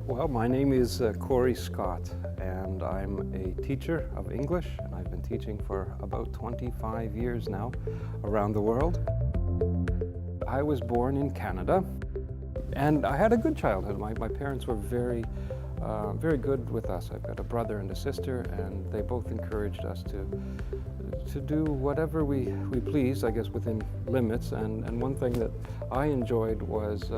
Well, my name is Corey Scott, and I'm a teacher of English, and I've been teaching for about 25 years now around the world. I was born in Canada, and I had a good childhood. My parents were very good with us. I've got a brother and a sister, and they both encouraged us to do whatever we pleased, I guess, within limits. And one thing that I enjoyed was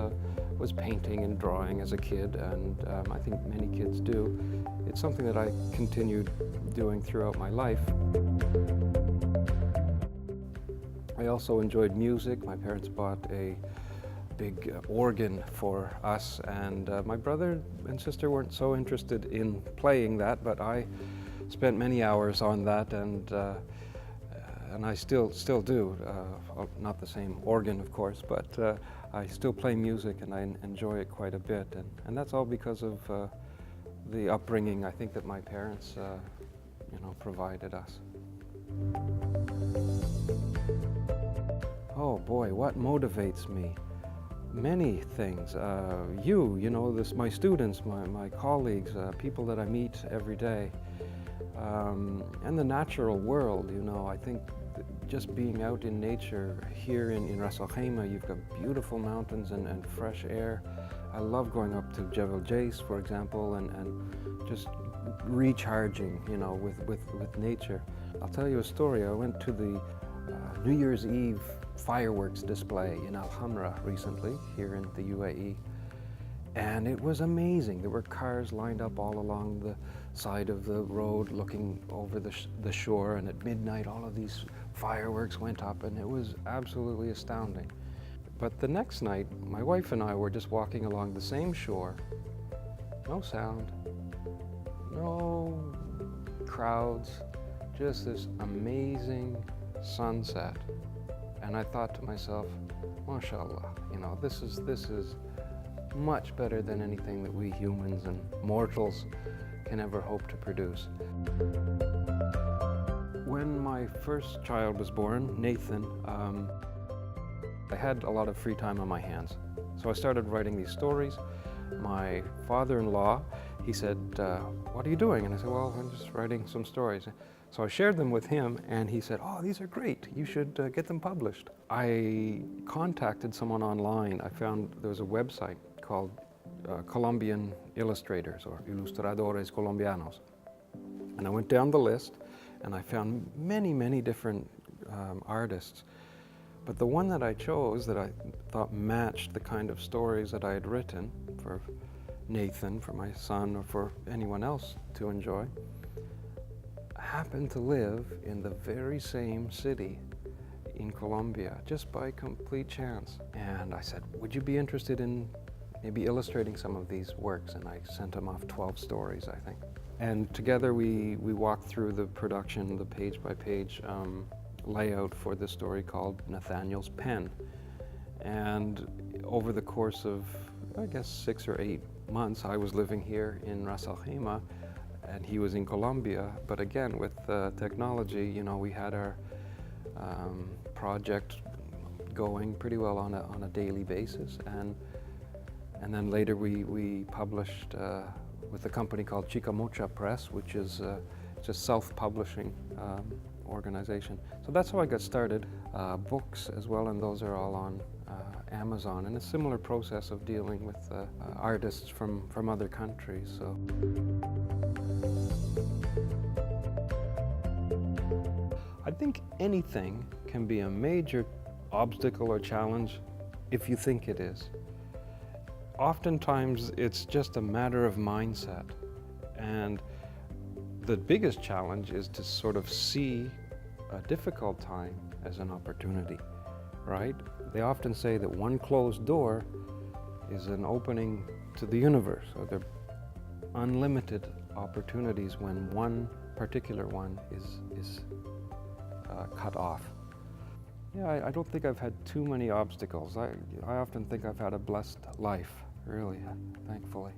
painting and drawing as a kid, and I think many kids do. It's something that I continued doing throughout my life. I also enjoyed music. My parents bought a big organ for us, and my brother and sister weren't so interested in playing that, but I spent many hours on that, and I still do. Not the same organ, of course, but I still play music, and I enjoy it quite a bit, and that's all because of the upbringing I think that my parents provided us. Oh boy, what motivates me? Many things. My students, my colleagues, people that I meet every day, and the natural world. I think just being out in nature here in Ras Al Khaimah, you've got beautiful mountains and fresh air. I love going up to Jebel Jais, for example, and just recharging, with nature. I'll tell you a story. I went to the New Year's Eve fireworks display in Al Hamra recently, here in the UAE. And it was amazing. There were cars lined up all along the side of the road looking over the shore, and at midnight all of these fireworks went up, and it was absolutely astounding. But the next night, my wife and I were just walking along the same shore. No sound, no crowds, just this amazing sunset. And I thought to myself, mashallah, this is much better than anything that we humans and mortals can ever hope to produce. When my first child was born, Nathan, I had a lot of free time on my hands. So I started writing these stories. My father-in-law, he said, what are you doing? And I said, well, I'm just writing some stories. So I shared them with him, and he said, oh, these are great. You should get them published. I contacted someone online. I found there was a website called Colombian Illustrators, or Ilustradores Colombianos. And I went down the list, and I found many different artists. But the one that I chose that I thought matched the kind of stories that I had written for Nathan, for my son, or for anyone else to enjoy, happened to live in the very same city in Colombia, just by complete chance. And I said, would you be interested in maybe illustrating some of these works? And I sent him off 12 stories, I think. And together we walked through the production, the page-by-page layout for this story called Nathaniel's Pen. And over the course of, I guess, 6 or 8 months, I was living here in Ras Al Khaimah, and he was in Colombia. But again, with technology, we had our project going pretty well on a daily basis. And then later we published with a company called Chicamocha Press, which is just self-publishing organization. So that's how I got started. Books as well, and those are all on Amazon, and a similar process of dealing with artists from other countries. So. I think anything can be a major obstacle or challenge if you think it is. Oftentimes it's just a matter of mindset, and the biggest challenge is to sort of see a difficult time as an opportunity, right? They often say that one closed door is an opening to the universe, or there are unlimited opportunities when one particular one is cut off. Yeah, I don't think I've had too many obstacles. I often think I've had a blessed life, really, thankfully.